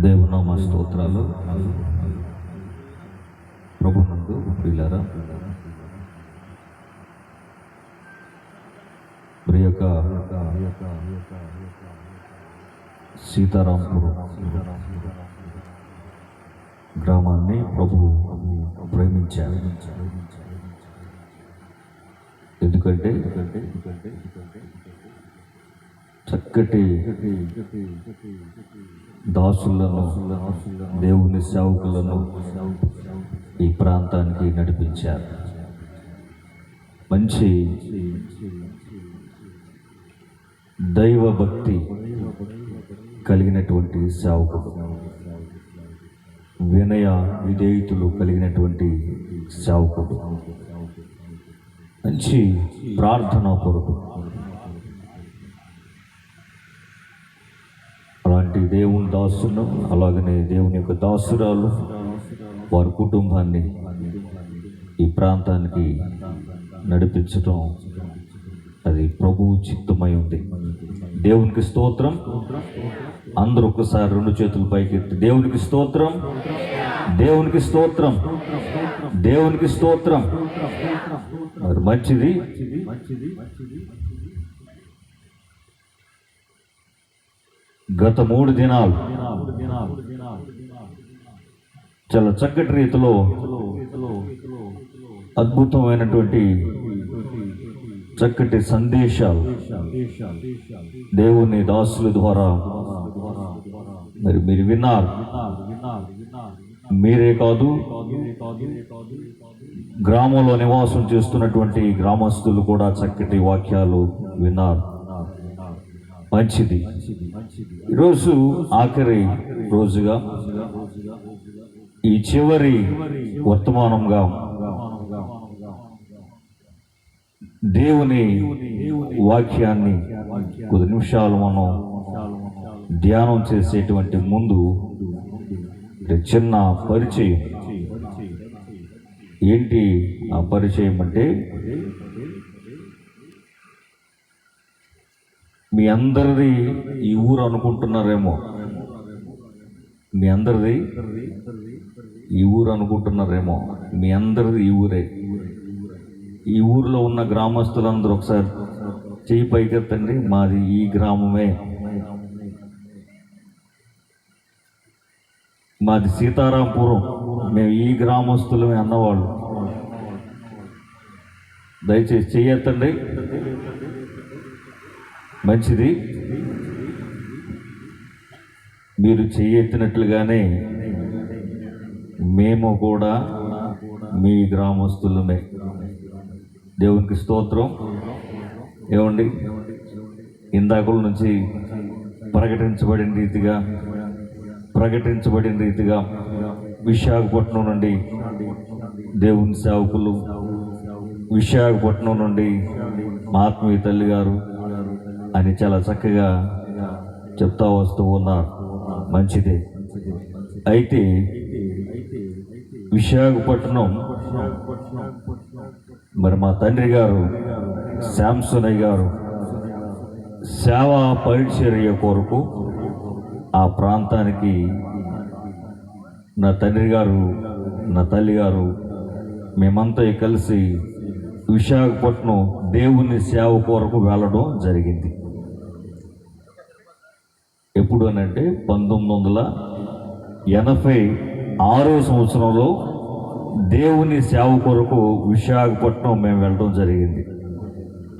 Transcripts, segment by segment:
దేవునామ స్తోత్రాలు. ప్రభునందు ప్రియులారా, మరి యొక్క సీతారాంపురం గ్రామాన్ని ప్రభు ప్రేమించారు. ఎందుకంటే చక్కటి దాసులను, దేవుని సేవకులను ఈ ప్రాంతానికి నడిపించారు. మంచి దైవ భక్తి కలిగినటువంటి సేవకుడు, వినయ విధేయతులు కలిగినటువంటి సేవకుడు, మంచి ప్రార్థనా పరుడు. అలాంటి దేవుని దాసును, అలాగనే దేవుని యొక్క దాసురాలు, వారి కుటుంబాన్ని ఈ ప్రాంతానికి నడిపించడం అది ప్రభువు చిత్తమై ఉంది. దేవునికి స్తోత్రం. అందరూ ఒకసారి రెండు చేతులు పైకెత్తి దేవునికి స్తోత్రం, దేవునికి స్తోత్రం, దేవునికి స్తోత్రం. మరి మంచిది. గత 3 దినాలు చాలా చక్కటి రీతిలో అద్భుతమైనటువంటి చక్కటి సందేశాలు దేవుని దాసుల ద్వారా మరి మీరు విన్నారు. మీరే కాదు, గ్రామంలో నివాసం చేస్తున్నటువంటి గ్రామస్తులు కూడా చక్కటి వాక్యాలు విన్నారు. మంచిది. ఈరోజు ఆఖరి రోజుగా, ఈ చివరి వర్తమానంగా దేవుని వాక్యాన్ని కొద్ది నిమిషాలు మనం ధ్యానం చేసేటువంటి ముందు చిన్న పరిచయం. ఏంటి ఆ పరిచయం అంటే, మీ అందరిది ఈ ఊరు అనుకుంటున్నారేమో, మీ అందరిది ఈ ఊరు అనుకుంటున్నారేమో, మీ అందరిది ఈ ఊరే. ఈ ఊరిలో ఉన్న గ్రామస్తులందరూ ఒకసారి చెయ్యి పైకెత్తండి. మాది ఈ గ్రామమే, మాది సీతారాంపురం, మేము ఈ గ్రామస్తులమే అన్నవాళ్ళు దయచేసి చెయ్యెత్తండి. మంచిది. మీరు చెయ్యెత్తినట్లుగానే మేము కూడా మీ గ్రామస్తులమే. దేవునికి స్తోత్రం. ఏమండి, ఇందాకల నుంచి ప్రకటించబడిన రీతిగా విశాఖపట్నం నుండి దేవుని సేవకులు, విశాఖపట్నం నుండి మా ఆత్మీయ తల్లి గారు అని చాలా చక్కగా చెప్తా వస్తూ ఉన్నారు. మంచిదే. అయితే విశాఖపట్నం మరి మా తండ్రి గారు శాంసనయ్య గారు సేవా పరిచర్య కొరకు ఆ ప్రాంతానికి నా తండ్రి గారు, నా తల్లి గారు, మేమంతా కలిసి విశాఖపట్నం దేవుని సేవ కొరకు వెళ్ళడం జరిగింది. ఎప్పుడు అనంటే 1986 సంవత్సరంలో దేవుని సేవ కొరకు విశాఖపట్నం మేము వెళ్ళడం జరిగింది.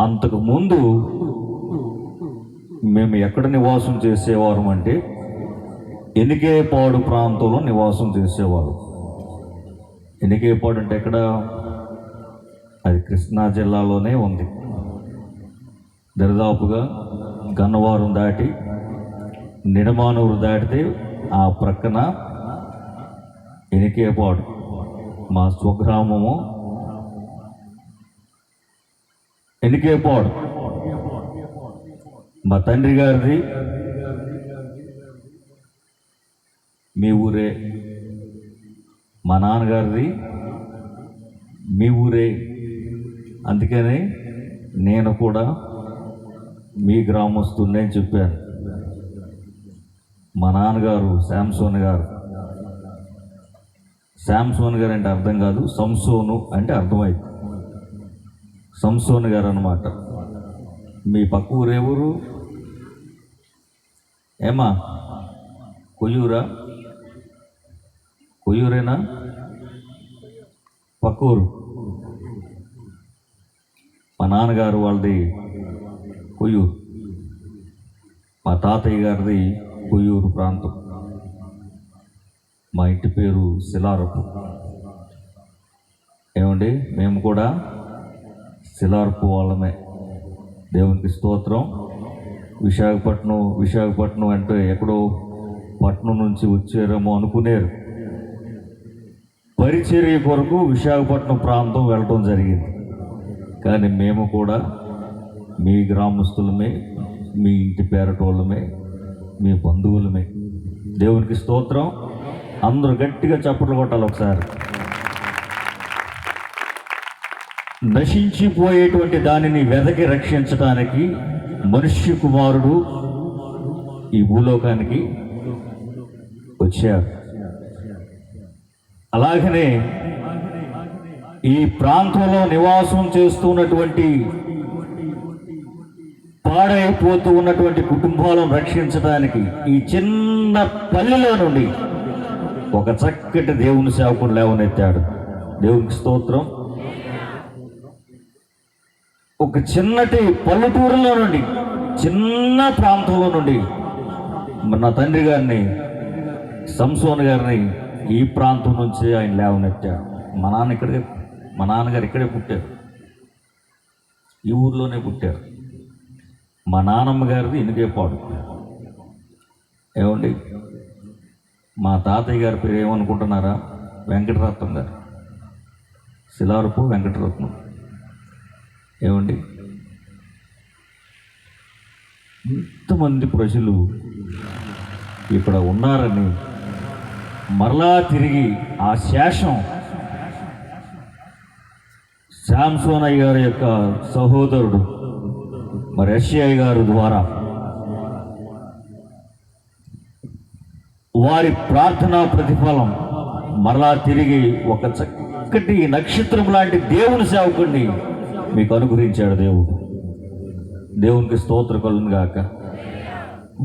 అంతకు ముందు మేము ఎక్కడ నివాసం చేసేవారు అంటే ఎనికేపాడు ప్రాంతంలో నివాసం చేసేవారు. ఎనికేపాడు అంటే ఎక్కడ? అది కృష్ణా జిల్లాలోనే ఉంది. దరిదాపుగా గన్నవరం దాటి నిడమానూరు దాటితే ఆ ప్రక్కన ఎనికేపాడు. మా స్వగ్రామము ఎనికేపాడు. మా తండ్రి గారిది మీ ఊరే, మా నాన్నగారిది మీ ఊరే. అందుకనే నేను కూడా మీ గ్రామస్తున్నే అని చెప్పాను. మా నాన్నగారు శాంసోన్ గారు. శాంసోన్ గారు అంటే అర్థం కాదు, సంసోను అంటే అర్థమైంది. సంసోన్ గారు అన్నమాట. మీ పక్క ఊరు ఏ ఊరు? ఏమా కొయ్యూరా? కొయ్యూరేనా? పక్క ఊరు. మా నాన్నగారు వాళ్ళది కొయ్యూరు, మా తాతయ్య గారిది కొయ్యూరు ప్రాంతం. మా ఇంటి పేరు శిలారపు. ఏమండి, మేము కూడా శిలారపు వాళ్ళమే. దేవునికి స్తోత్రం. విశాఖపట్నం అంటే ఎక్కడో పట్నం నుంచి వచ్చారేమో అనుకునేరు. పరిచర్య కొరకు విశాఖపట్నం ప్రాంతం వెళ్ళటం జరిగింది. కానీ మేము కూడా మీ గ్రామస్తులమే, మీ ఇంటి పేరటోళ్ళమే, మీ బంధువులమే. దేవునికి స్తోత్రం. అందరూ గట్టిగా చప్పట్లు కొట్టాలి ఒకసారి. నశించిపోయేటువంటి దానిని వెదకి రక్షించడానికి మనుష్య కుమారుడు ఈ భూలోకానికి వచ్చారు. అలాగనే ఈ ప్రాంతంలో నివాసం చేస్తున్నటువంటి పాడైపోతూ ఉన్నటువంటి కుటుంబాలను రక్షించడానికి ఈ చిన్న పల్లెలో నుండి ఒక చక్కటి దేవుని సేవకుడు లేవనెత్తాడు. దేవునికి స్తోత్రం. ఒక చిన్నటి పల్లెటూరులో నుండి, చిన్న ప్రాంతంలో నుండి నా తండ్రి గారిని, సంసోన్ గారిని ఈ ప్రాంతం నుంచి ఆయన లేవనెత్తాడు. మా నాన్నగారు ఇక్కడే పుట్టారు, ఈ ఊర్లోనే పుట్టారు. మా నాన్నమ్మ గారిది ఇనుకేపాడు. ఏమండి, మా తాతయ్య గారి పేరు ఏమనుకుంటున్నారా? వెంకటరత్నం గారు. శిలారపు వెంకటరత్నం. ఏమండి, ఇంతమంది ప్రజలు ఇక్కడ ఉన్నారని మరలా తిరిగి ఆ శేషం శాంసోనయ్య గారి యొక్క సహోదరుడు మరి యెషయా గారు ద్వారా వారి ప్రార్థనా ప్రతిఫలం మరలా తిరిగి ఒక చక్కటి నక్షత్రం లాంటి దేవుని సేవకుడిని మీకు అనుగ్రహించాడు దేవుడు. దేవునికి స్తోత్రం కలుగును గాక.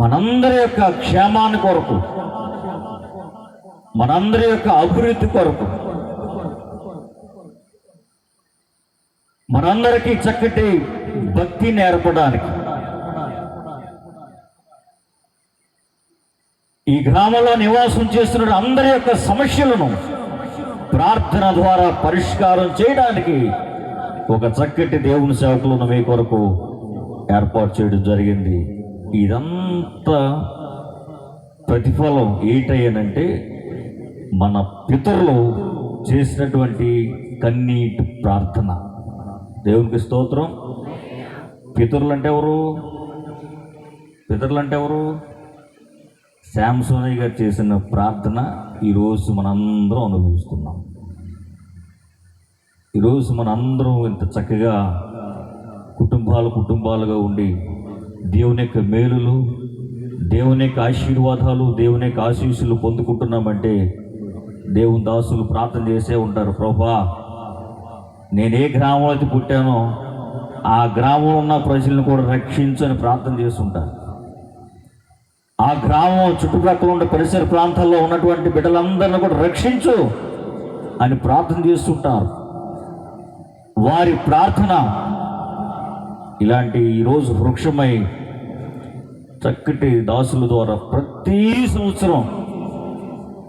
మనందరి యొక్క క్షేమాన్ని కొరకు, మనందరి యొక్క అభివృద్ధి కొరకు, మనందరికీ చక్కటి భక్తి నేర్పడానికి ఈ గ్రామంలో నివాసం చేస్తున్న అందరి యొక్క సమస్యలను ప్రార్థన ద్వారా పరిష్కారం చేయడానికి ఒక చక్కటి దేవుని సేవకులను మీ కొరకు ఏర్పాటు చేయడం జరిగింది. ఇదంతా ప్రతిఫలం ఏంటయ్యానంటే మన పితరులు చేసినటువంటి కన్నీటి ప్రార్థన. దేవునికి స్తోత్రం. పితరులు అంటే ఎవరు? శాంసోనయ్య గారు చేసిన ప్రార్థన ఈరోజు మనందరం అనుభవిస్తున్నాం. ఈరోజు మనందరం ఇంత చక్కగా కుటుంబాలుగా ఉండి దేవుని యొక్క మేలులు, దేవుని యొక్క ఆశీర్వాదాలు, దేవుని యొక్క ఆశీస్సులు పొందుకుంటున్నామంటే దేవుని దాసులు ప్రార్థన చేసే ఉంటారు. ప్రభువా, నేను ఏ గ్రామంలో అయితే పుట్టానో ఆ గ్రామంలో ఉన్న ప్రజలను కూడా రక్షించని ప్రార్థన చేస్తుంటారు. ఆ గ్రామం చుట్టుప్రక్కల ఉండే పరిసర ప్రాంతాల్లో ఉన్నటువంటి బిడ్డలందరినీ కూడా రక్షించు అని ప్రార్థన చేస్తుంటారు. వారి ప్రార్థన ఇలాంటి ఈరోజు వృక్షమై చక్కటి దాసుల ద్వారా ప్రతి సంవత్సరం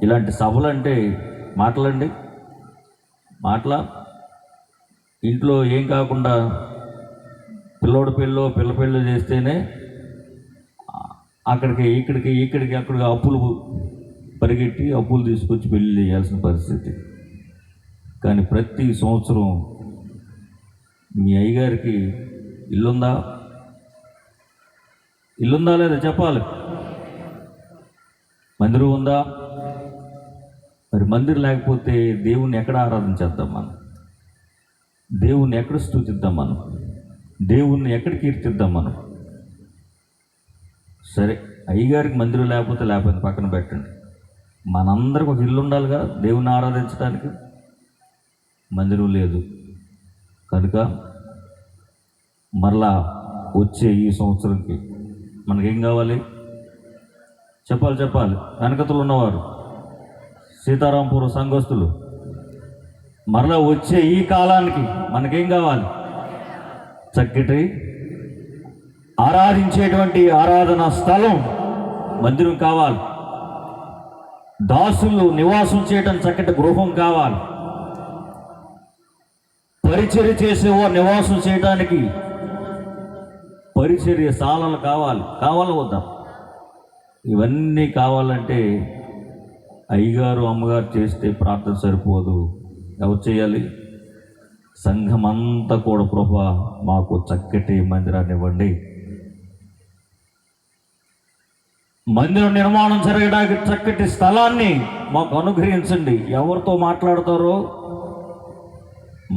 ఇలాంటి సభలు అంటే మాటల ఇంట్లో ఏం కాకుండా పిల్ల పెళ్ళి చేస్తేనే ఇక్కడికి అప్పులు పరిగెట్టి అప్పులు తీసుకొచ్చి పెళ్లి చేయాల్సిన పరిస్థితి. కానీ ప్రతి సంవత్సరం మీ అయ్యగారికి ఇల్లుందా లేదా చెప్పాలి. మందిరం ఉందా? మరి మందిరం లేకపోతే దేవుణ్ణి ఎక్కడ ఆరాధించేద్దాం మనం? దేవుణ్ణి ఎక్కడ స్తుతిద్దాం మనం? దేవుణ్ణి ఎక్కడ కీర్తిద్దాం మనం? సరే, అయ్యగారికి మందిరం లేకపోతే పక్కన పెట్టండి. మనందరికి ఒక ఇల్లు ఉండాలి కదా దేవుని ఆరాధించడానికి. మందిరం లేదు కనుక మరలా వచ్చే ఈ సంవత్సరంకి మనకేం కావాలి చెప్పాలి. వెనకతులు ఉన్నవారు, సీతారాంపురం సంఘస్థులు, మరలా వచ్చే ఈ కాలానికి మనకేం కావాలి? చక్కటి ఆరాధించేటువంటి ఆరాధన స్థలం, మందిరం కావాలి. దాసులు నివాసం చేయడం చక్కటి గృహం కావాలి. పరిచర్య చేసేవారు నివాసం చేయడానికి పరిచర్య శాలలు కావాలి వద్దా? ఇవన్నీ కావాలంటే అయ్యగారు అమ్మగారు చేస్తే ప్రార్థన సరిపోదు. ఎవరు చేయాలి? సంఘం అంతా కూడా ప్రభువా మాకు చక్కటి మందిరాన్ని ఇవ్వండి, మందిరం నిర్మాణం జరగడానికి చక్కటి స్థలాన్ని మాకు అనుగ్రహించండి. ఎవరితో మాట్లాడతారో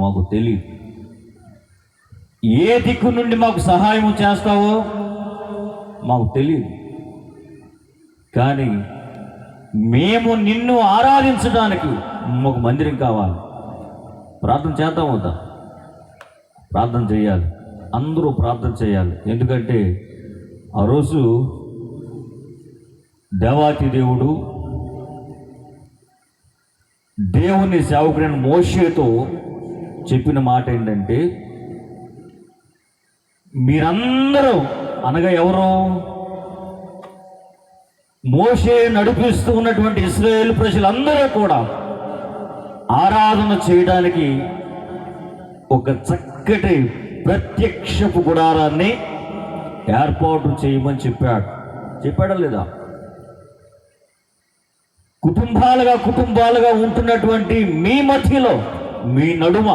మాకు తెలియదు, ఏ దిక్కు నుండి మాకు సహాయం చేస్తావో మాకు తెలియదు. కానీ మేము నిన్ను ఆరాధించడానికి మాకు మందిరం కావాలి. ప్రార్థన చేద్దాం వద్దా? ప్రార్థన చేయాలి, అందరూ ప్రార్థన చేయాలి. ఎందుకంటే ఆ రోజు దేవాతి దేవుడు దేవుని సేవకుడైన మోషేతో చెప్పిన మాట ఏంటంటే, మీరందరూ అనగా ఎవరు? మోషే నడిపిస్తూ ఉన్నటువంటి ఇశ్రాయేలు ప్రజలందరూ కూడా ఆరాధన చేయడానికి ఒక చక్కటి ప్రత్యక్షపు గుడారాన్ని ఏర్పాటు చేయమని చెప్పాడా లేదా? కుటుంబాలుగా ఉంటున్నటువంటి మీ మధ్యలో, మీ నడుమ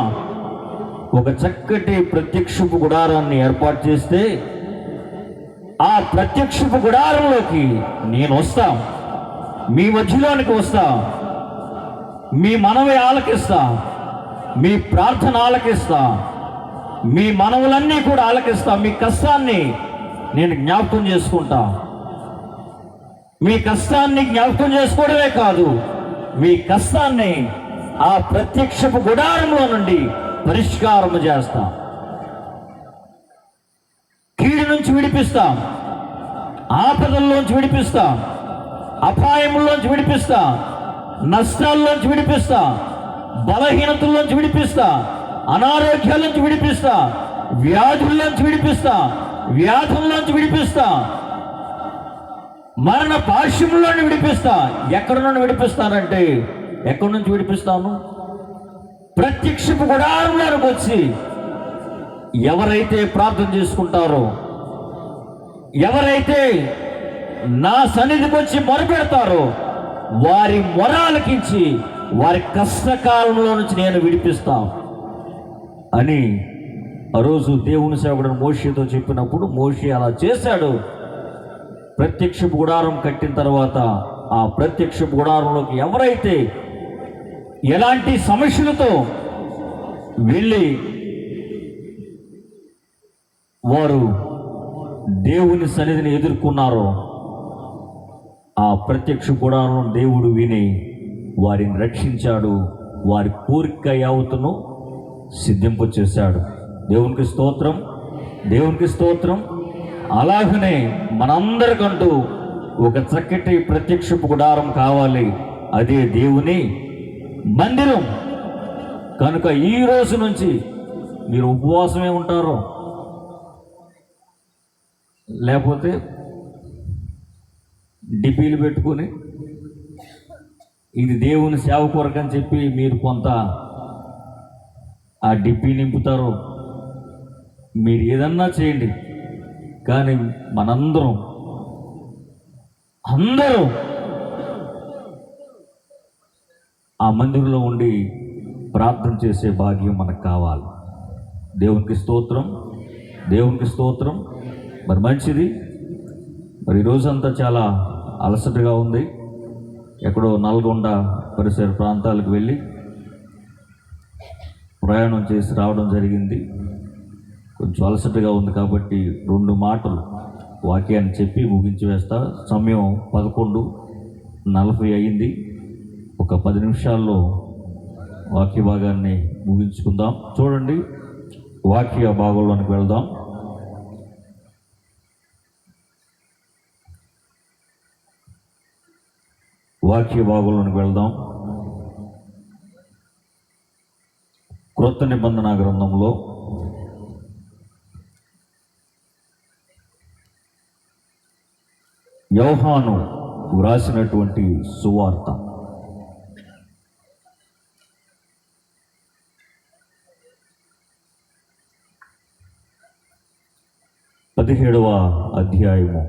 ఒక చక్కటి ప్రత్యక్షపు గుడారాన్ని ఏర్పాటు చేస్తే ఆ ప్రత్యక్షపు గుడారంలోకి నేను వస్తా, మీ మధ్యలోనికి వస్తా, మీ మనవి ఆలకిస్తా, మీ ప్రార్థన ఆలకిస్తా, మీ మనవులన్నీ కూడా ఆలకిస్తా. మీ కష్టాన్ని నేను జ్ఞాపకం చేసుకుంటా. మీ కష్టాన్ని జ్ఞాపకం చేసుకోవడమే కాదు, మీ కష్టాన్ని ఆ ప్రత్యక్షపు గుడారంలో నుండి పరిష్కారం చేస్తా. కీడు నుంచి విడిపిస్తా, ఆపదల్లోంచి విడిపిస్తా, అపాయంలోంచి విడిపిస్తా, నష్టాల్లోంచి విడిపిస్తా, బలహీనతల్లోంచి విడిపిస్తా, అనారోగ్యాల నుంచి విడిపిస్తా, వ్యాధుల్లోంచి విడిపిస్తా, వ్యాధుల్లోంచి విడిపిస్తా, మరణ పాశంలోని విడిపిస్తా. ఎక్కడి నుండి విడిపిస్తానంటే, ఎక్కడి నుంచి విడిపిస్తాను? ప్రత్యక్షపు గుడారంలోకి వచ్చి ఎవరైతే ప్రార్థన చేసుకుంటారో, ఎవరైతే నా సన్నిధికి వచ్చి మొరపెడతారో వారి మొరాలకించి వారి కష్టకాలంలో నుంచి నేను విడిపిస్తా అని ఆ రోజు దేవుని సేవకుడు మోషేతో చెప్పినప్పుడు మోషే అలా చేశాడు. ప్రత్యక్ష గుడారం కట్టిన తర్వాత ఆ ప్రత్యక్ష గుడారంలోకి ఎవరైతే ఎలాంటి సమస్యలతో వెళ్ళి వారు దేవుని సన్నిధిని ఎదుర్కొన్నారో ఆ ప్రత్యక్ష గుడారం దేవుడు విని వారిని రక్షించాడు, వారి కోరిక యావత్తును సిద్ధింప చేశాడు. దేవునికి స్తోత్రం, దేవునికి స్తోత్రం. అలాగనే మనందరికంటూ ఒక చక్కటి ప్రత్యక్ష గుడారం కావాలి, అదే దేవుని మందిరం. కనుక ఈ రోజు నుంచి మీరు ఉపవాసమే ఉంటారో లేకపోతే డిపీలు పెట్టుకొని ఇది దేవుని సేవ కొరకని చెప్పి మీరు కొంత ఆ డిపీ నింపుతారో మీరు ఏదన్నా చేయండి, కానీ మనందరం ఆ మందిరంలో ఉండి ప్రార్థన చేసే భాగ్యం మనకు కావాలి. దేవునికి స్తోత్రం, దేవునికి స్తోత్రం. మరి మంచిది. మరి ఈరోజంతా చాలా అలసటగా ఉంది. ఎక్కడో నల్గొండ పరిసర ప్రాంతాలకు వెళ్ళి ప్రయాణం చేసి రావడం జరిగింది. కొంచెం అలసటగా ఉంది కాబట్టి 2 మాటలు వాక్యాన్ని చెప్పి ముగించి వేస్తా. సమయం 11:40 అయింది. ఒక 10 నిమిషాల్లో వాక్య భాగాన్ని ముగించుకుందాం. చూడండి, వాక్య భాగంలోనికి వెళ్దాం. వాక్య భాగంలోనికి వెళ్దాం. క్రొత్త నిబంధన గ్రంథంలో యోహాను వ్రాసినటువంటి సువార్త 17వ అధ్యాయము.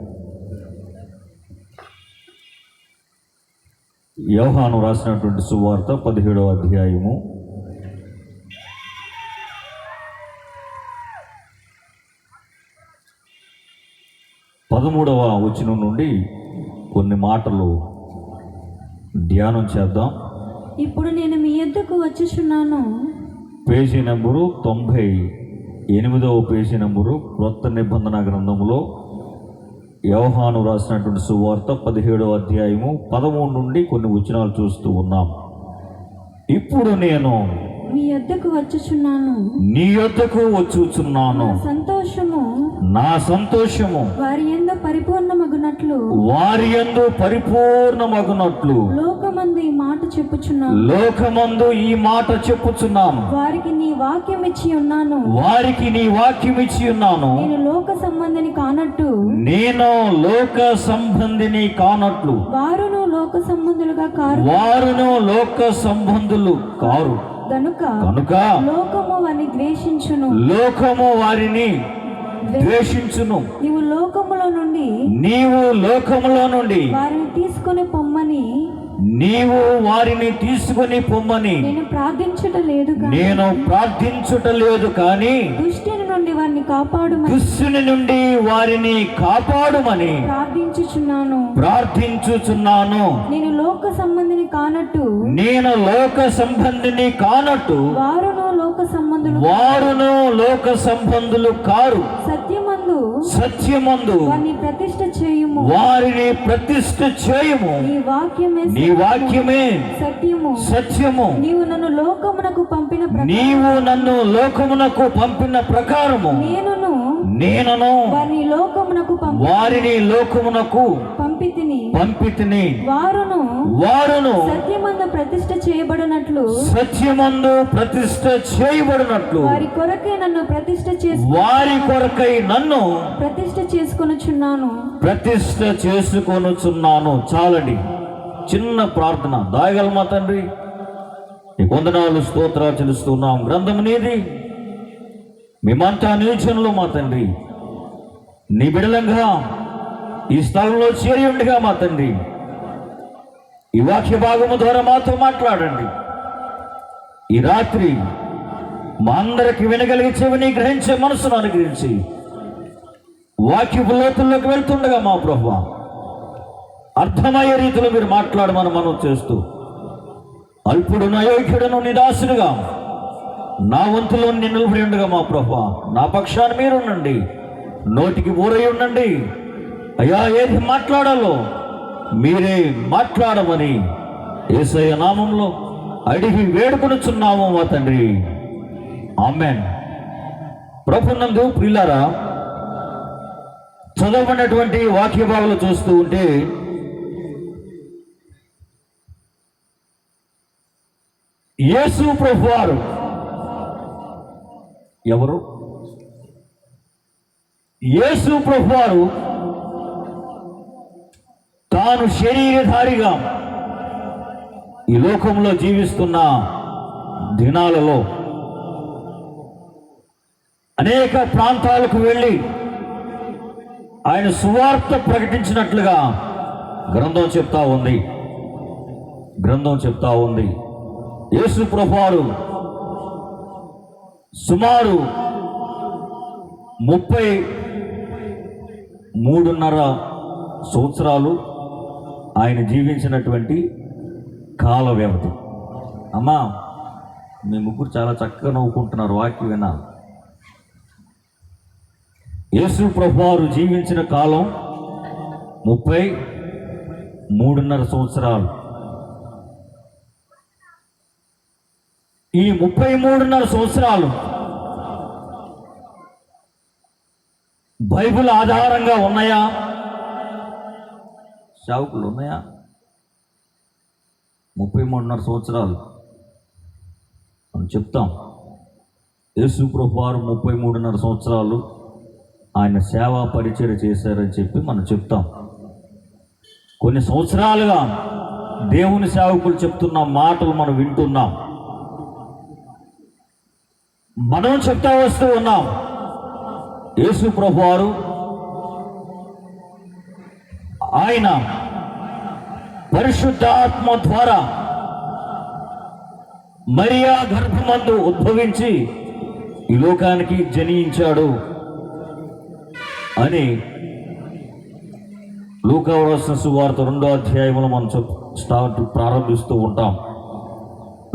యోహాను రాసినటువంటి సువార్త 17వ అధ్యాయము 13వ వచనం నుండి కొన్ని మాటలు ధ్యానం చేద్దాం. ఇప్పుడు నేను మీ యొద్దకు వచ్చుచున్నాను. పేజీ నెంబరు 98వ పేజీ నెంబరు క్రొత్త నిబంధన గ్రంథంలో యోహాను రాసినటువంటి సువార్త 17వ అధ్యాయము 13 నుండి కొన్ని వచనాలు చూస్తూ ఉన్నాం. ఇప్పుడు నేను మీ యొద్దకు వచ్చుచున్నాను, నీ యొద్దకు వచ్చుచున్నాను. నా సంతోషము వారి యందు పరిపూర్ణమగునట్లు లోకమందు ఈ మాట చెప్పుచున్నాను. వారికి నీ వాక్యం ఇచ్చి ఉన్నాను. నేను లోక సంబంధిని కానట్టు వారును లోక సంబంధులు కారు కనుక లోకము వారిని ద్వేషించును. నీవు లోకములో నుండి వారిని తీసుకొని పొమ్మని నేను ప్రార్థించుటలేదు కానీ దుష్టుని నుండి వారిని కాపాడుమని ప్రార్థించుచున్నాను. నేను లోక సంబంధిని కానట్టు వారును లోక సంబంధులు కారు. సత్యమందు వారిని ప్రతిష్ఠ చేయుము. నీ వాక్యమే సత్యము. నీవు నన్ను లోకమునకు పంపిన ప్రకారము నేనును వారిని లోకమునకు పంపితిని. వారును సత్యమందు ప్రతిష్ఠ చేయబడినట్లు వారి కొరకై నన్ను ప్రతిష్ఠ చేసుకొనుచున్నాను. చాలండి. చిన్న ప్రార్థన దాయగలమా తండ్రి? నీ వందనాలు స్తోత్రాలు చెల్లిస్తున్నాం. గ్రంథం నీది, మేమంతా నిలిచనలో మా తండ్రి. నీ బిడలంగా ఈ స్థలంలో చేరి ఉండగా మా తండ్రి, ఈ వాక్య భాగము ద్వారా మాతో మాట్లాడండి. ఈ రాత్రి మా అందరికి వినగలిగే చెవిని గ్రహించే మనసును అనుగ్రహించి వాక్యపు లోతుల్లోకి వెళ్తుండగా మా ప్రభువా అర్థమయ్యే రీతిలో మీరు మాట్లాడమని మనం చేస్తూ, అల్పుడును అయోగ్యుడును నిదాసుడుగా నా వంతులో నిలబడి ఉండగా మా ప్రభువా నా పక్షాన్ని మీరుండండి. నోటికి ఊరై ఉండండి. అయ్యా, ఏది మాట్లాడాలో మీరే మాట్లాడమని యేసయ్య నామంలో అడిగి వేడుకొనుచున్నాము మా తండ్రి. ఆమేన్. ప్రభునందు ప్రియులారా, చదవబడినటువంటి వాక్య భాగాలు చూస్తూ ఉంటే యేసు ప్రభువారు ఎవరు? యేసు ప్రభువారు తాను శరీరధారిగా ఈ లోకంలో జీవిస్తున్న దినాలలో అనేక ప్రాంతాలకు వెళ్ళి ఆయన సువార్త ప్రకటించినట్లుగా గ్రంథం చెప్తా ఉంది. యేసు ప్రభువారు సుమారు 33.5 సంవత్సరాలు ఆయన జీవించినటువంటి కాల వ్యవధి. అమ్మా, మీ ముగ్గురు చాలా చక్కగా నవ్వుకుంటున్నారు. వాక్యం విన్నా యేసు ప్రభువారు జీవించిన కాలం 33.5 సంవత్సరాలు. ఈ 33.5 సంవత్సరాలు బైబిల్ ఆధారంగా ఉన్నాయా? సేవకులు ఉన్నాయా? 33.5 సంవత్సరాలు మనం చెప్తాం. యేసు ప్రభువారు 33.5 సంవత్సరాలు ఆయన సేవా పరిచర్య చేశారని చెప్పి మనం చెప్తాం. కొన్ని సంవత్సరాలుగా దేవుని సేవకులు చెప్తున్న మాటలు మనం వింటున్నాం, మనం చెప్తా వస్తూ ఉన్నాం. యేసు ప్రభువారు ఆయన పరిశుద్ధాత్మ ద్వారా మరియా గర్భమందు ఉద్భవించి ఈ లోకానికి జనించాడు అని లూకా రాసిన సువార్త 2వ అధ్యాయంలో మనం ప్రారంభిస్తూ ఉంటాం.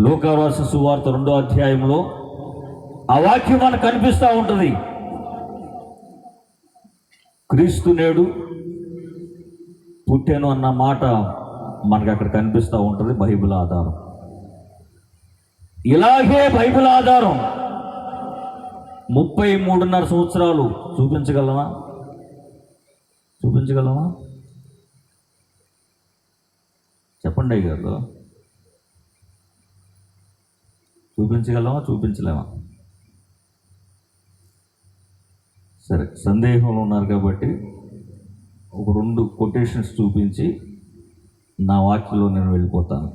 లూకా రాసిన సువార్త 2వ అధ్యాయంలో ఆ వాక్యం మనకు కనిపిస్తూ ఉంటుంది. క్రీస్తు నేడు పుట్టాను అన్న మాట మనకు అక్కడ కనిపిస్తూ ఉంటుంది. బైబిల్ ఆధారం. ఇలాగే బైబిల్ ఆధారం 33.5 సంవత్సరాలు చూపించగలమా? చెప్పండి అయ్యగారు, చూపించలేమా? సరే, సందేహంలో ఉన్నారు కాబట్టి ఒక 2 కొటేషన్స్ చూపించి నా వాక్యంలో నేను వెళ్ళిపోతాను.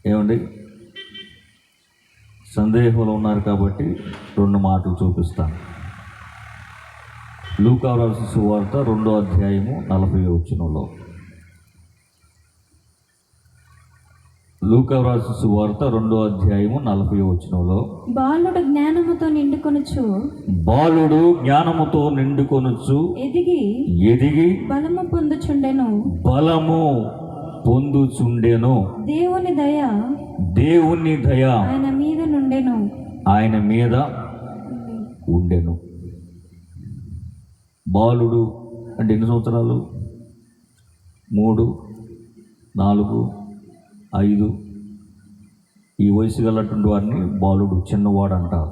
ఏమండి, సందేహంలో ఉన్నారు కాబట్టి 2 మాటలు చూపిస్తాను. లూకా రాసిన సువార్త 2వ అధ్యాయము 40వ వచనంలో, లూకా రాసిన సువార్త 2వ అధ్యాయము 40వ వచనంలో, బాలుడు జ్ఞానముతో నిండుకొనుచు ఎదిగి బలము పొందుచుండెను. దేవుని దయ ఆయన మీద ఉండెను. బాలుడు అంటే ఎన్ని సంవత్సరాలు? 3, 4, 5 ఈ వయసు గలటువంటి వారిని బాలుడు, చిన్నవాడు అంటారు.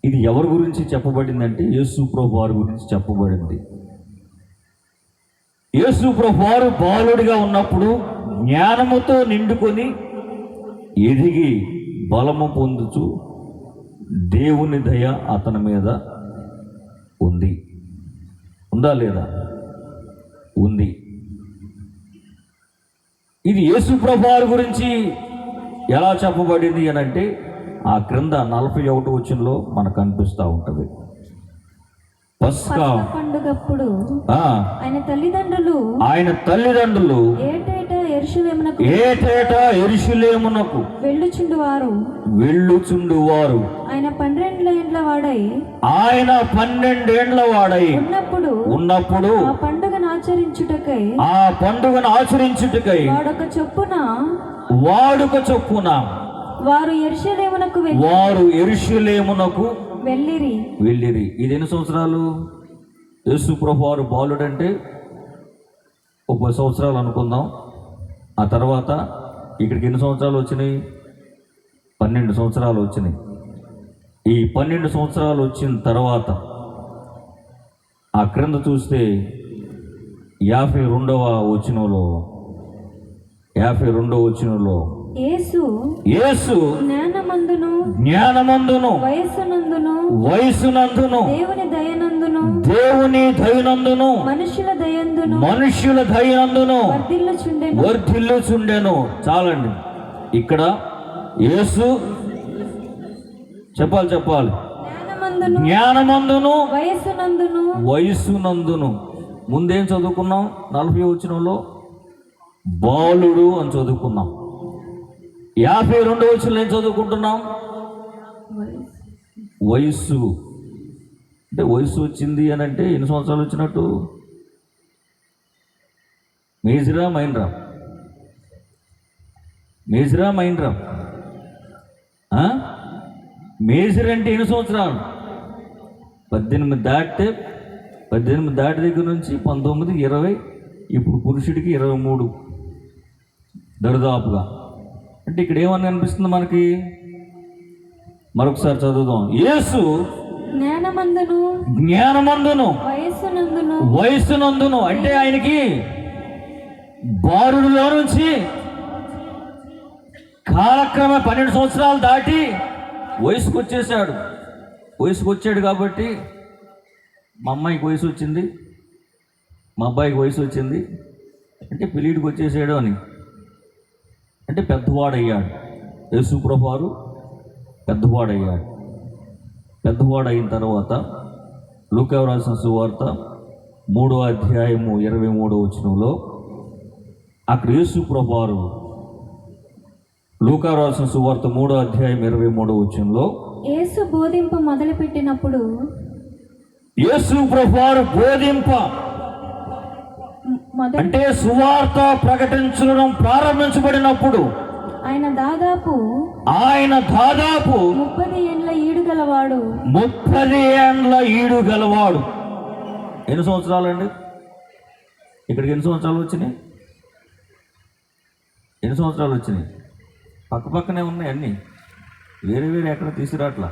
ఇది ఎవరి గురించి చెప్పబడిందంటే యేసు ప్రభు వారి గురించి చెప్పబడింది. యేసు ప్రభు వారు బాలుడిగా ఉన్నప్పుడు జ్ఞానముతో నిండుకొని ఎదిగి బలము పొందుచు దేవుని దయ అతని మీద ఉంది. ఉందా లేదా? ఉంది. ఇది యేసు ప్రభు వారి గురించి ఎలా చెప్పబడింది అని అంటే ఆ క్రింద 41వ వచనంలో మనకు కనిపిస్తూ ఉంటుంది. పస్కా పండుగప్పుడు ఆయన తల్లిదండ్రులు ఏటేటా యెరూషలేమునకు వెళ్ళుచుండువారు. ఆయన 12 ఏండ్ల వాడై ఉన్నప్పుడు ఆ పండుగను ఆచరించుటకై వాడుక చొప్పున వారు యెరూషలేమునకు వెళ్ళిరి. ఇది ఎన్ని సంవత్సరాలు? యేసు ప్రభు వారు బాలుడంటే 30 సంవత్సరాలు అనుకుందాం. ఆ తర్వాత ఇక్కడికి ఎన్ని సంవత్సరాలు వచ్చినాయి? 12 సంవత్సరాలు వచ్చినాయి. ఈ 12 సంవత్సరాలు వచ్చిన తర్వాత ఆ క్రింద చూస్తే 52వ వచనంలో యేసు జ్ఞానమందును వయసునందును దేవుని దయనందును మనుష్యుల దయనందును వర్ధిల్లుచుండెను. చాలండి. ఇక్కడ యేసు చెప్పాలి జ్ఞానమందును వయసునందును. ముందేం చదువుకున్నాం? 40వ వచనంలో బాలుడు అని చదువుకున్నాం. 52వ వచనంలో ఏం చదువుకుంటున్నాం? వయస్సు. అంటే వయస్సు వచ్చింది అని అంటే ఎన్ని సంవత్సరాలు వచ్చినట్టు? మేజరా మైండ్రా? మేజర్ అంటే ఎన్ని సంవత్సరాలు? 18 దాటితే 18 దాటి దగ్గర నుంచి 19, 20, ఇప్పుడు పురుషుడికి 23 దరిదాపుగా. అంటే ఇక్కడ ఏమని అనిపిస్తుంది మనకి? మరొకసారి చదువుదాం. యేసు జ్ఞానమందును వయస్సునందును అంటే ఆయనకి బారుడులో నుంచి కాలక్రమే 12 సంవత్సరాలు దాటి వయసుకు వచ్చాడు కాబట్టి మా అమ్మాయికి వయసు వచ్చింది, మా అబ్బాయికి వయసు వచ్చింది అంటే పెళ్ళిడికి వచ్చేసాడు అని. అంటే పెద్దవాడయ్యాడు. యేసు ప్రభువారు పెద్దవాడయ్యాడు. పెద్దవాడైన తర్వాత లూకా రాసిన సువార్త 3వ అధ్యాయము 23వ వచనంలో అక్కడ యేసు ప్రభువారు లూకా రాసిన సువార్త 3వ అధ్యాయం 23వ వచనంలో యేసు బోధింప మొదలుపెట్టినప్పుడు యేసు ప్రభువారు బోధింప అంటే సువార్త ప్రకటించడం ప్రారంభించబడినప్పుడు ఆయన దాదాపు 30 ఏండ్ల ఈడు గలవాడు. 30 ఏండ్ల ఈడు గలవాడు. ఎన్ని సంవత్సరాలండి? ఇక్కడికి ఎన్ని సంవత్సరాలు వచ్చినాయి? పక్కనే ఉన్నాయి అన్నీ, వేరే ఎక్కడ తీసుకురాట్లా,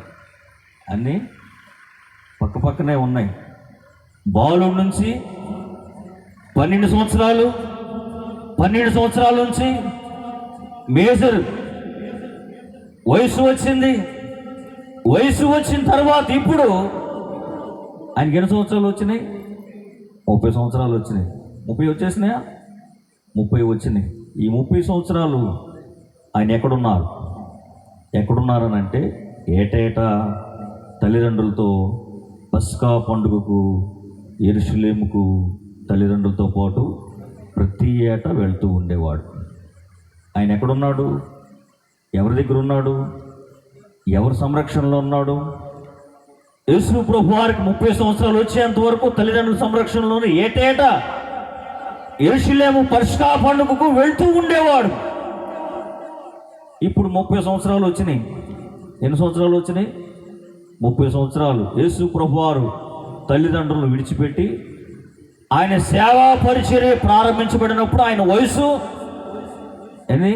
అన్నీ పక్కనే ఉన్నాయి. బాలుడి నుంచి 12 సంవత్సరాల నుంచి మేజర్ వయసు వచ్చిన తర్వాత ఇప్పుడు ఆయనకి ఎన్ని సంవత్సరాలు వచ్చినాయి? 30 సంవత్సరాలు వచ్చినాయి. 30 వచ్చేసినాయా? 30 వచ్చినాయి. ఈ 30 సంవత్సరాలు ఆయన ఎక్కడున్నారని అంటే ఏటేటా తల్లిదండ్రులతో పస్కా పండుగకు యెరూషలేముకు తల్లిదండ్రులతో పాటు ప్రతి ఏటా వెళ్తూ ఉండేవాడు. ఆయన ఎక్కడున్నాడు? ఎవరి దగ్గర ఉన్నాడు? ఎవరి సంరక్షణలో ఉన్నాడు? యేసు ప్రభువారికి 30 సంవత్సరాలు వచ్చేంత వరకు తల్లిదండ్రుల సంరక్షణలోనే ఏటేటా యెరూషలేము పస్కా పండుగకు వెళ్తూ ఉండేవాడు. ఇప్పుడు 30 సంవత్సరాలు వచ్చినాయి. ఎన్ని సంవత్సరాలు వచ్చినాయి? 30 సంవత్సరాలు. యేసు ప్రభువారు తల్లిదండ్రులను విడిచిపెట్టి ఆయన సేవా పరిచర్య ప్రారంభించబడినప్పుడు ఆయన వయసు ఎన్ని?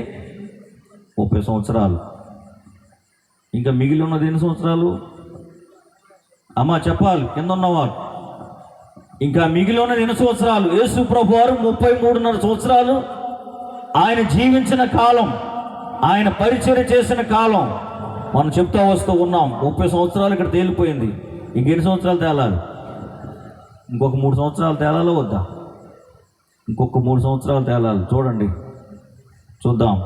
30 సంవత్సరాలు. ఇంకా మిగిలి ఉన్నది ఎన్ని సంవత్సరాలు? అమ్మ చెప్పాలి, కింద ఉన్నవారు. ఇంకా మిగిలి ఉన్నది ఎన్ని సంవత్సరాలు? యేసు ప్రభువారు 33.5 సంవత్సరాలు ఆయన జీవించిన కాలం, ఆయన పరిచర్య చేసిన కాలం మనం చెప్తా వస్తూ ఉన్నాం. 30 సంవత్సరాలు ఇక్కడ తేలిపోయింది. ఇంకెన్ని సంవత్సరాలు తేలాలి? ఇంకొక 3 సంవత్సరాలు తేలాలో వద్దా? ఇంకొక 3 సంవత్సరాలు తేలాలి. చూద్దాం.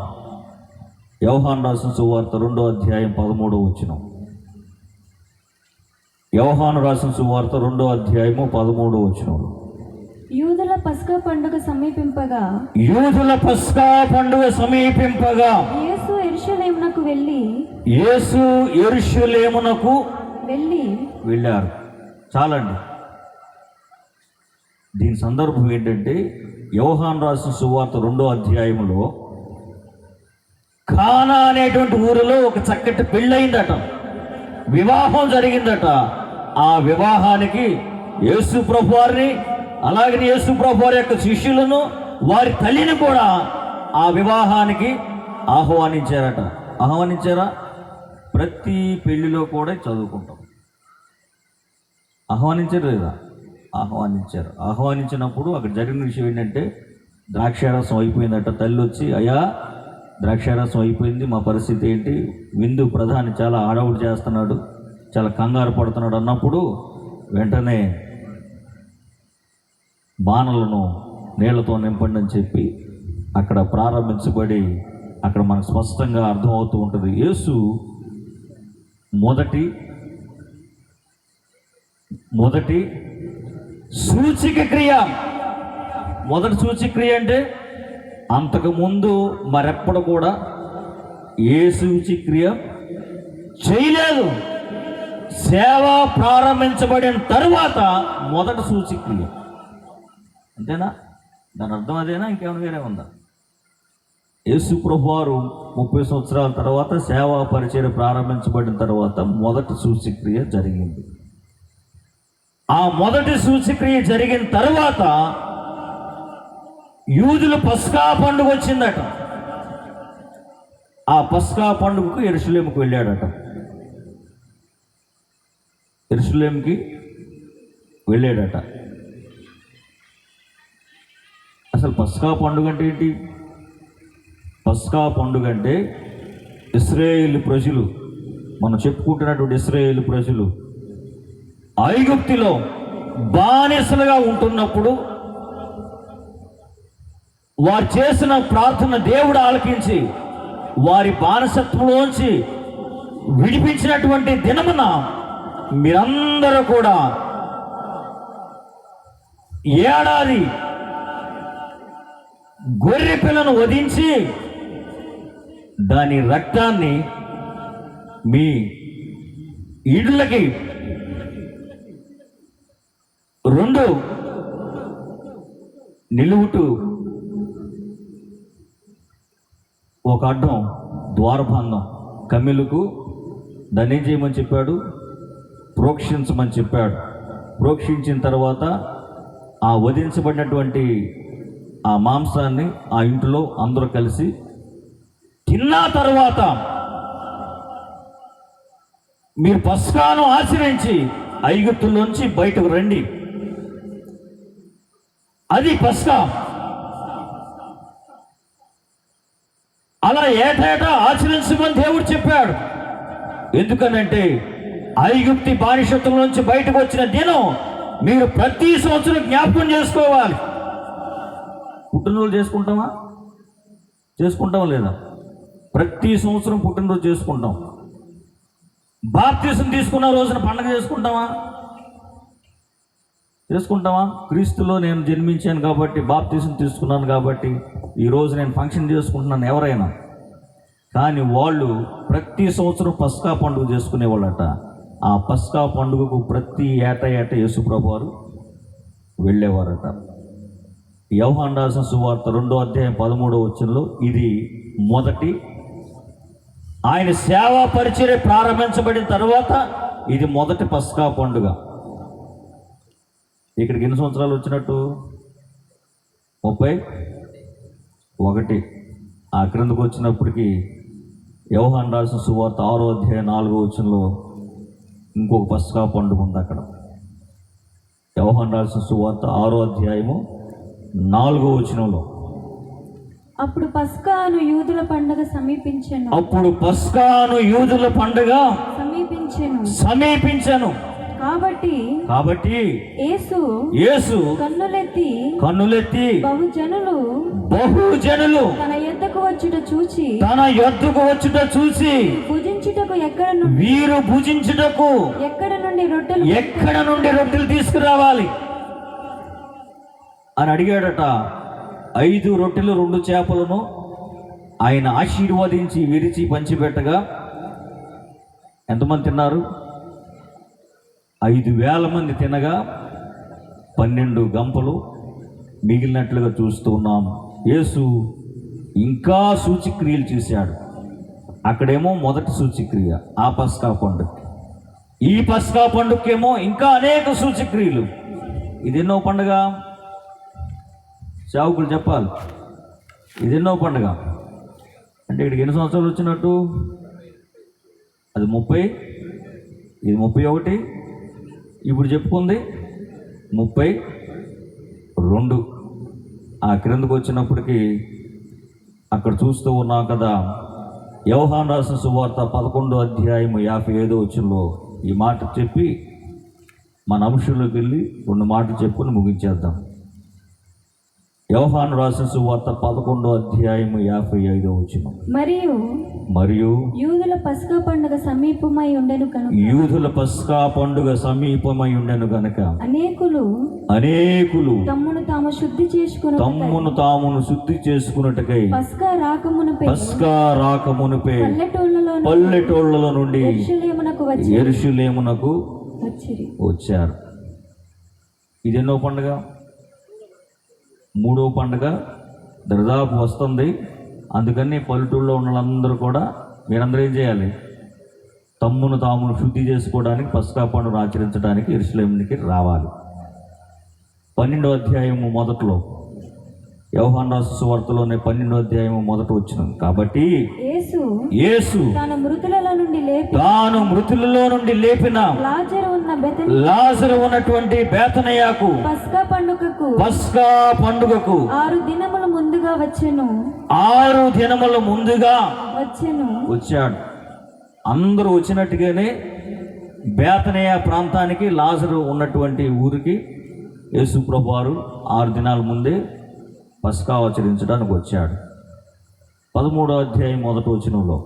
యోహాను రాసిన సువార్త 2వ అధ్యాయం 13వ వచనం. యోహాను రాసిన సువార్త 2వ అధ్యాయము 13వ వచనం. యూదుల పస్కా పండుగ సమీపింపగా యేసు యెరూషలేమునకు వెళ్ళారు. చాలండి. దీని సందర్భం ఏంటంటే యోహాను రాసిన సువార్త 2వ అధ్యాయంలో కానా అనేటువంటి ఊరిలో ఒక చక్కటి పెళ్ళయిందట, వివాహం జరిగిందట. ఆ వివాహానికి యేసు ప్రభువారిని, అలాగే యేసు ప్రభువారి యొక్క శిష్యులను, వారి తల్లిని కూడా ఆ వివాహానికి ఆహ్వానించారా? ప్రతి పెళ్లిలో కూడా చదువుకుంటాం. ఆహ్వానించారు లేదా? ఆహ్వానించినప్పుడు అక్కడ జరిగిన విషయం ఏంటంటే ద్రాక్షారసం అయిపోయిందట. తల్లి వచ్చి, అయ్యా ద్రాక్షారసం అయిపోయింది, మా పరిస్థితి ఏంటి? విందు ప్రధాని చాలా హడావుడి చేస్తున్నాడు, చాలా కంగారు పడుతున్నాడు అన్నప్పుడు వెంటనే బాణలను నీళ్లతో నింపండి అని చెప్పి అక్కడ ప్రారంభించబడి అక్కడ మనకు స్పష్టంగా అర్థమవుతూ ఉంటుంది. యేసు మొదటి సూచిక క్రియ. మొదటి సూచిక్రియ అంటే అంతకుముందు మరెప్పుడు కూడా ఏ సూచిక్రియ చేయలేదు. సేవ ప్రారంభించబడిన తరువాత మొదటి సూచిక్రియ. అంతేనా? దాని అర్థం అదేనా? ఇంకేమైనా వేరే ఉందా? యేసు ప్రభువారు 30 సంవత్సరాల తర్వాత సేవా పరిచర్య ప్రారంభించబడిన తర్వాత మొదటి సూచిక్రియ జరిగింది. ఆ మొదటి సూచక్రియ జరిగిన తర్వాత యూదులు పస్కా పండుగ వచ్చిందట. ఆ పస్కా పండుగకు యెరూషలేముకు వెళ్ళాడట. యెరూషలేముకి వెళ్ళాడట. అసలు పస్కా పండుగ అంటే ఏంటి? పస్కా పండుగ అంటే ఇశ్రాయేలు ప్రజలు, మనం చెప్పుకుంటున్నటువంటి ఇశ్రాయేలు ప్రజలు ఐగుప్తులో బానిసలుగా ఉంటున్నప్పుడు వారు చేసిన ప్రార్థన దేవుడు ఆలకించి వారి బానిసత్వంలోంచి విడిపించినటువంటి దినమున మీరందరూ కూడా ఏడాది గొర్రె పిల్లను వధించి దాని రక్తాన్ని మీ ఇళ్ళకి 2 నిలువుటూ ఒక అడ్డం ద్వారబంధం కమ్మిలకు దాన్ని ఏం చేయమని చెప్పాడు? ప్రోక్షించమని చెప్పాడు. ప్రోక్షించిన తర్వాత ఆ వధించబడినటువంటి ఆ మాంసాన్ని ఆ ఇంటిలో అందరూ కలిసి తిన్న తర్వాత మీరు పస్కాను ఆచరించి ఐగుప్తులోంచి బయటకు రండి. అది పస్కా. అలా ఏటేటా ఆచరించమని దేవుడు చెప్పాడు. ఎందుకనంటే ఐగుప్తి బానిసత్వం నుంచి బయటకు వచ్చిన దినం మీరు ప్రతి సంవత్సరం జ్ఞాపకం చేసుకోవాలి. పుట్టినరోజు చేసుకుంటామా లేదా? ప్రతి సంవత్సరం పుట్టినరోజు చేసుకుంటాం. బాప్తిసం తీసుకున్న రోజున పండగ చేసుకుంటామా? క్రీస్తులో నేను జన్మించాను కాబట్టి, బాప్తిసం తీసుకున్నాను కాబట్టి ఈరోజు నేను ఫంక్షన్ చేసుకుంటున్నాను ఎవరైనా. కానీ వాళ్ళు ప్రతి సంవత్సరం పస్కా పండుగ చేసుకునేవాళ్ళట. ఆ పస్కా పండుగకు ప్రతి ఏటా యేసుప్రభు వారు వెళ్ళేవారట. యోహాను రాసిన సువార్త 2వ అధ్యాయం 13వ వచనంలో ఇది మొదటి ఆయన సేవా పరిచర్య ప్రారంభించబడిన తర్వాత ఇది మొదటి పస్కా పండుగ. ఇక్కడికి ఎన్ని సంవత్సరాలు వచ్చినట్టు? 31. ఆ క్రిందకు వచ్చినప్పటికీ యోహాను రాసిన సువార్త 6వ అధ్యాయం 4వ వచనంలో ఇంకొక పస్కా పండుగ ఉంది అక్కడ. యోహాను రాసిన సువార్త 6వ అధ్యాయము 4వ వచనంలో అప్పుడు పస్కాను యూదుల పండుగ సమీపించెను. కాబట్టి యేసు కన్నులెత్తి బహుజనులు తన యొద్దకు వచ్చుట చూచి వీరు భుజించుటకు ఎక్కడ నుండి రొట్టెలు తీసుకురావాలి అని అడిగాడట. 5 రొట్టెలు 2 చేపలను ఆయన ఆశీర్వదించి విరిచి పంచిపెట్టగా ఎంతమంది తిన్నారు? 5,000 మంది తినగా 12 గంపలు మిగిలినట్లుగా చూస్తూ ఉన్నాం. యేసు ఇంకా సూచక్రియలు చేశాడు. అక్కడేమో మొదటి సూచక్రియ ఆ పస్కా పండుగ, ఈ పస్కా పండుగకేమో ఇంకా అనేక సూచక్రియలు. ఇదెన్నో పండుగ? సేవకులు చెప్పాలి. ఇదెన్నో పండుగ అంటే ఇక్కడికి ఎన్ని సంవత్సరాలు వచ్చినట్టు? అది 30, ఇది 31, ఇప్పుడు చెప్పుకుంది 32. ఆ క్రిందకు వచ్చినప్పటికీ అక్కడ చూస్తూ ఉన్నాం కదా, యోహాను రాసిన సువార్త 11వ అధ్యాయం 55వ వచనంలో ఈ మాట చెప్పి మన అంశంలోకి వెళ్ళి 2 మాటలు చెప్పుకొని ముగించేద్దాం. యోహాను రాసిన సువార్త 11వ అధ్యాయం 55వ వచనం. మరియు యూదుల పస్కా పండుగ సమీపమై ఉండెను గనుక అనేకులు తమ్మును తాము శుద్ధి చేసుకున్నట్టుకై పస్కా రాకమునుపే పల్లెటూళ్ళలో నుండి యెరూషలేమునకు వచ్చారు. ఇదెన్నో పండుగ? 3వ పండుగ దరిదాపు వస్తుంది. అందుకని పల్లెటూళ్ళలో ఉన్న వాళ్ళందరూ కూడా మీరందరూ ఏం చేయాలి? తమ్మును తామును శుద్ధి చేసుకోవడానికి పస్కా పండుగను ఆచరించడానికి యెరూషలేమునికి రావాలి. 12వ అధ్యాయము మొదట్లో, యోహాను రాసిన సువార్తలోనే 12వ అధ్యాయము మొదట వచ్చినది. కాబట్టి యేసు తాను మృతులలో నుండి లేపిన లాజరు ఉన్నటువంటి బేతనియాకు పస్కా పండుగకు 6 దినముల ముందుగా వచ్చాడు. అందరూ వచ్చినట్టుగానే బేతనియా ప్రాంతానికి, లాజరు ఉన్నటువంటి ఊరికి యేసు ప్రభువారు 6 దినాల ముందే పస్కా ఆచరించడానికి వచ్చాడు. 13వ అధ్యాయం మొదటి వచనంలో,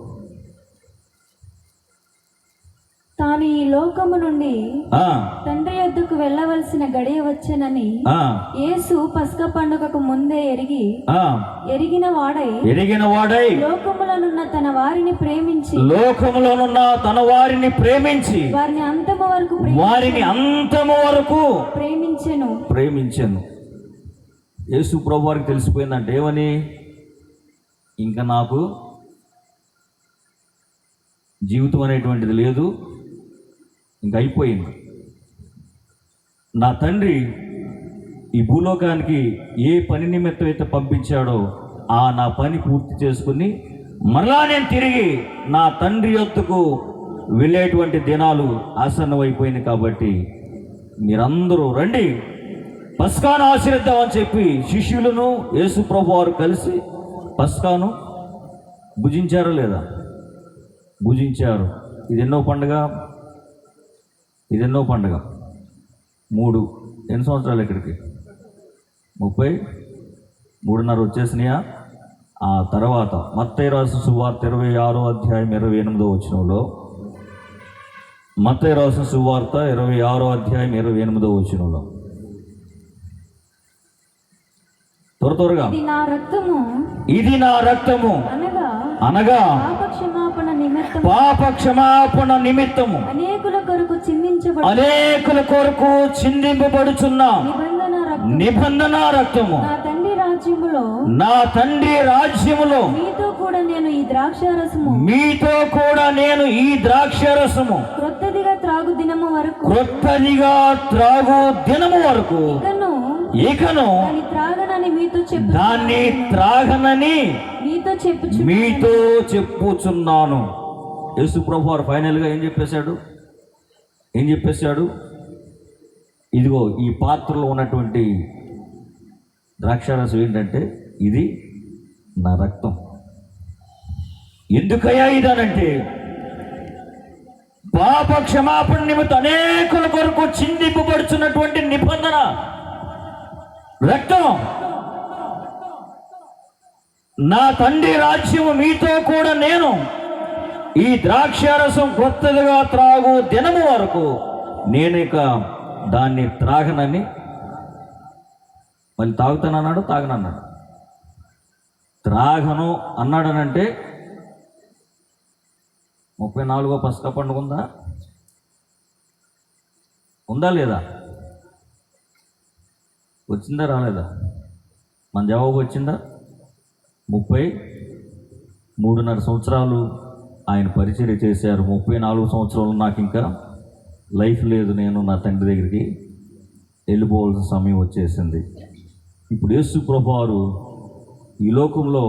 తాను ఈ లోకము నుండి తండ్రి యొద్దకు వెళ్ళవలసిన గడియ వచ్చెనని యేసు పస్కా పండుగకు ముందే ఎరిగిన వాడై లోకములోనున్న తన వారిని ప్రేమించి వారిని అంతము వరకు ప్రేమించెను. యేసు ప్రభు వారికి తెలిసిపోయిందంటే ఏమని, ఇంకా నాకు జీవితం అనేటువంటిది లేదు, ఇంకా అయిపోయింది. నా తండ్రి ఈ భూలోకానికి ఏ పని నిమిత్తం అయితే పంపించాడో నా పని పూర్తి చేసుకుని మరలా నేను తిరిగి నా తండ్రి యొద్దకు వెళ్ళేటువంటి దినాలు ఆసన్నమైపోయింది. కాబట్టి మీరందరూ రండి, పస్కాను ఆచరిద్దామని చెప్పి శిష్యులను యేసు ప్రభు వారు కలిసి పస్కాను భుజించారా లేదా? భుజించారు. ఇది ఎన్నో పండుగ? 3. ఎన్ని సంవత్సరాలు ఇక్కడికి? 33.5 వచ్చేసినాయా? ఆ తర్వాత మత్తయి రాసిన సువార్త 26వ అధ్యాయం 28వ వచనంలో, మత్తయి రాసిన సువార్త 26వ అధ్యాయం 28వ వచనంలో, త్వరగా, ఇది నా రక్తము అనగా పాప క్షమాపణ నిమిత్తము అనేకుల కొరకు చిందింపబడుచున్న నిబంధన రక్తము. నా త్రండ్రి రాజ్యములో మీతో కూడా నేను ఈ ద్రాక్షారసము క్రొత్తదిగా త్రాగు దినము వరకు ఇకను దాన్ని త్రాగనని మీతో చెప్పుచున్నాను. యేసు ప్రభు వారు ఫైనల్గా ఏం చెప్పేశాడు? ఇదిగో ఈ పాత్రలో ఉన్నటువంటి ద్రాక్షారసం ఏంటంటే ఇది నా రక్తం. ఎందుకయ్యా ఇదనంటే, పాప క్షమాపణ నిమిత్తం అనేకుల కొరకు చిందింపబడుచున్నటువంటి నిబంధన రక్తం. నా తండ్రి రాజ్యము మీతో కూడా నేను ఈ ద్రాక్షారసం కొత్తదిగా త్రాగు దినము వరకు నేను ఇక దాన్ని త్రాగనని, మళ్ళీ తాగుతానన్నాడు, తాగనన్నాడు. త్రాగను అన్నాడనంటే 34వ పస్కా పండుగ ఉందా లేదా? వచ్చిందా రాలేదా? మన జవాబు వచ్చిందా? 33.5 సంవత్సరాలు ఆయన పరిచర్య చేశారు. 34 సంవత్సరాలు నాకు ఇంకా లైఫ్ లేదు, నేను నా తండ్రి దగ్గరికి వెళ్ళిపోవాల్సిన సమయం వచ్చేసింది. ఇప్పుడు యేసు ప్రభువారు ఈ లోకంలో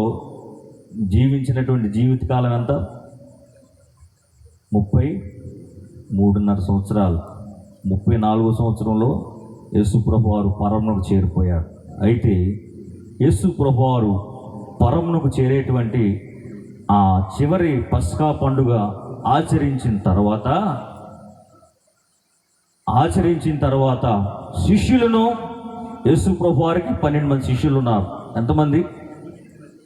జీవించినటువంటి జీవితకాలం ఎంత? 33.5 సంవత్సరాలు. 34వ సంవత్సరంలో యేసు ప్రభువారు పరమునకు చేరిపోయారు. అయితే యేసు ప్రభువారు పరమునకు చేరేటువంటి ఆ చివరి పస్కా పండుగ ఆచరించిన తర్వాత శిష్యులను, యేసు ప్రభువారికి 12 మంది శిష్యులు ఉన్నారు. ఎంతమంది?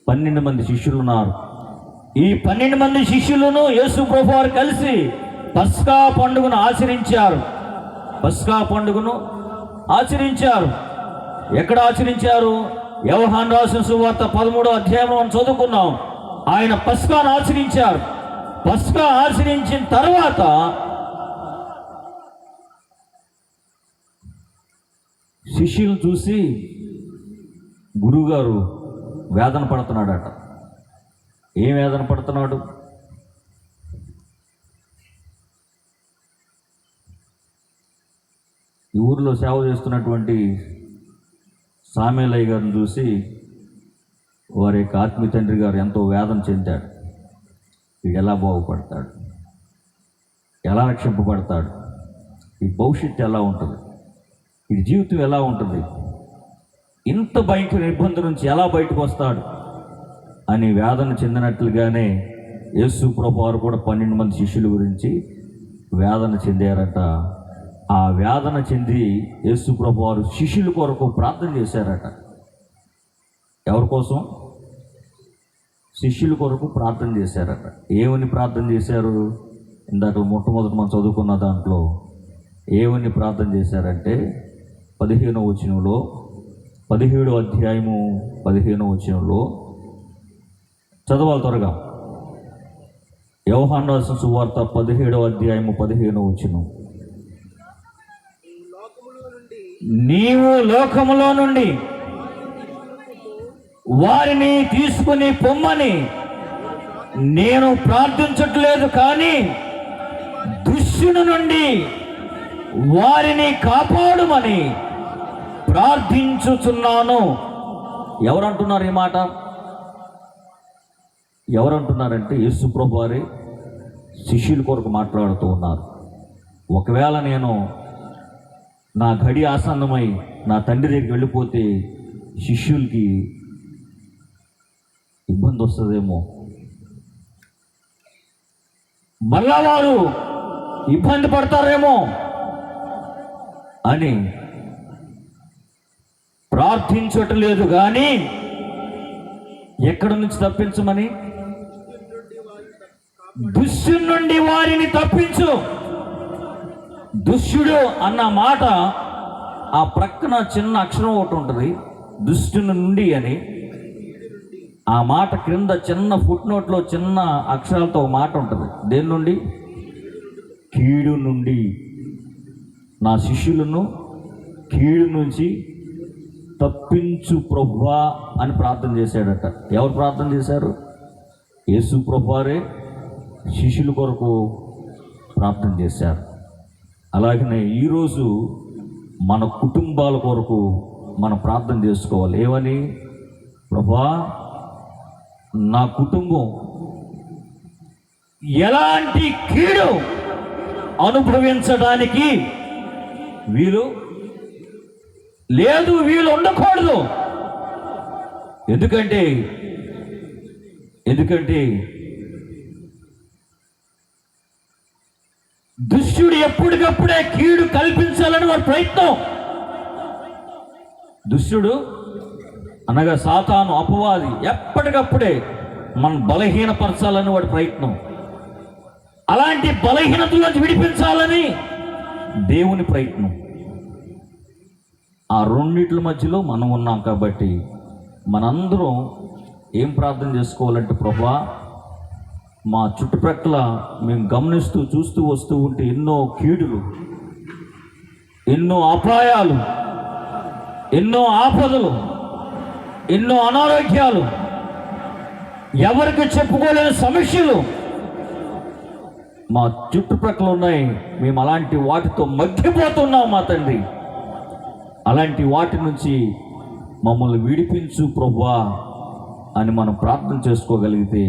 12 మంది శిష్యులు ఉన్నారు. ఈ 12 మంది శిష్యులను యేసు ప్రభువారు కలిసి పస్కా పండుగను ఆచరించారు. ఎక్కడ ఆచరించారు? యోహాను రాసిన సువార్త 13వ అధ్యాయంలో మనం చదువుకున్నాం. ఆయన పస్కాను ఆచరించారు. పస్కా ఆచరించిన తర్వాత శిష్యులు చూసి గురువుగారు వేదన పడుతున్నాడట. ఏం వేదన పడుతున్నాడు? ఊరిలో సేవ చేస్తున్నటువంటి సామేలయ్య గారిని చూసి వారి యొక్క ఆత్మీయ తండ్రి గారు ఎంతో వేదన చెందాడు. వీడు ఎలా బాగుపడతాడు, ఎలా రక్షింపబడతాడు, ఈ భవిష్యత్తు ఎలా ఉంటుంది, వీడి జీవితం ఎలా ఉంటుంది, ఇంత భయంకర ఇబ్బంది నుంచి ఎలా బయటకు వస్తాడు అని వేదన చెందినట్లుగానే యేసు ప్రభు వారు కూడా 12 మంది శిష్యుల గురించి వేదన చెందారట. ఆ వేదన చెంది యేసు ప్రభు వారు శిష్యుల కొరకు ప్రార్థన చేశారట. ఎవరి కోసం? శిష్యుల కొరకు ప్రార్థన చేశారట. ఏమని ప్రార్థన చేశారు? ఇందాక మొట్టమొదటి మనం చదువుకున్న దాంట్లో ఏమని ప్రార్థన చేశారంటే 15వ వచనంలో, 17వ అధ్యాయము 15వ వచనంలో చదవాలి త్వరగా. యోహాను రాసిన సువార్త 17వ అధ్యాయము 15వ వచనం. నీవు లోకములో నుండి వారిని తీసుకుని పొమ్మని నేను ప్రార్థించట్లేదు, కానీ దుష్టుని నుండి వారిని కాపాడుమని ప్రార్థించుచున్నాను. ఎవరంటున్నారు ఈ మాట? ఎవరంటున్నారంటే యేసు ప్రభు వారే శిష్యుల కొరకు మాట్లాడుతూ ఉన్నారు. ఒకవేళ నేను నా గడి ఆసన్నమై నా తండ్రి దగ్గరికి వెళ్ళిపోతే శిష్యులకి ఇబ్బంది వస్తుందేమో, మళ్ళా వారు ఇబ్బంది పడతారేమో అని ప్రార్థించట్లేదు, కానీ ఎక్కడి నుంచి తప్పించమని? దుష్టుని నుండి వారిని తప్పించు. దుష్టుడు అన్న మాట ఆ ప్రక్కన చిన్న అక్షరం ఒకటి ఉంటుంది, దుష్టుని నుండి అని. ఆ మాట క్రింద చిన్న ఫుట్ నోట్లో చిన్న అక్షరాలతో ఒక మాట ఉంటుంది. దేని నుండి? కీడు నుండి. నా శిష్యులను కీడు నుంచి తప్పించు ప్రభువా అని ప్రార్థన చేశాడట. ఎవరు ప్రార్థన చేశారు? యేసు ప్రభువారే శిష్యుల కొరకు ప్రార్థన చేశారు. అలాగనే ఈరోజు మన కుటుంబాల కొరకు మనం ప్రార్థన చేసుకోవాలి. ఏమని? ప్రభువా, నా కుటుంబం ఎలాంటి కీడు అనుభవించడానికి వీలు లేదు, వీలు ఉండకూడదు. ఎందుకంటే దుష్టుడు ఎప్పటికప్పుడే కీడు కల్పించాలని వారి ప్రయత్నం. దుష్టుడు అనగా సాతాను, అపవాది ఎప్పటికప్పుడే మనం బలహీనపరచాలని వాడి ప్రయత్నం. అలాంటి బలహీనతలను విడిపించాలని దేవుని ప్రయత్నం. ఆ రెండిట్ల మధ్యలో మనం ఉన్నాం కాబట్టి మనందరం ఏం ప్రార్థన చేసుకోవాలంటే, ప్రభువా, మా చుట్టుప్రక్కల మేము గమనిస్తూ చూస్తూ వస్తూ ఉంటే ఎన్నో కీడులు, ఎన్నో అపాయాలు, ఎన్నో ఆపదలు, ఎన్నో అనారోగ్యాలు, ఎవరికి చెప్పుకోలేని సమస్యలు మా చుట్టుప్రక్కల ఉన్నాయి. మేము అలాంటి వాటితో మగ్గిపోతున్నాం మా తండ్రి. అలాంటి వాటి నుంచి మమ్మల్ని విడిపించు ప్రభువా అని మనం ప్రార్థన చేసుకోగలిగితే,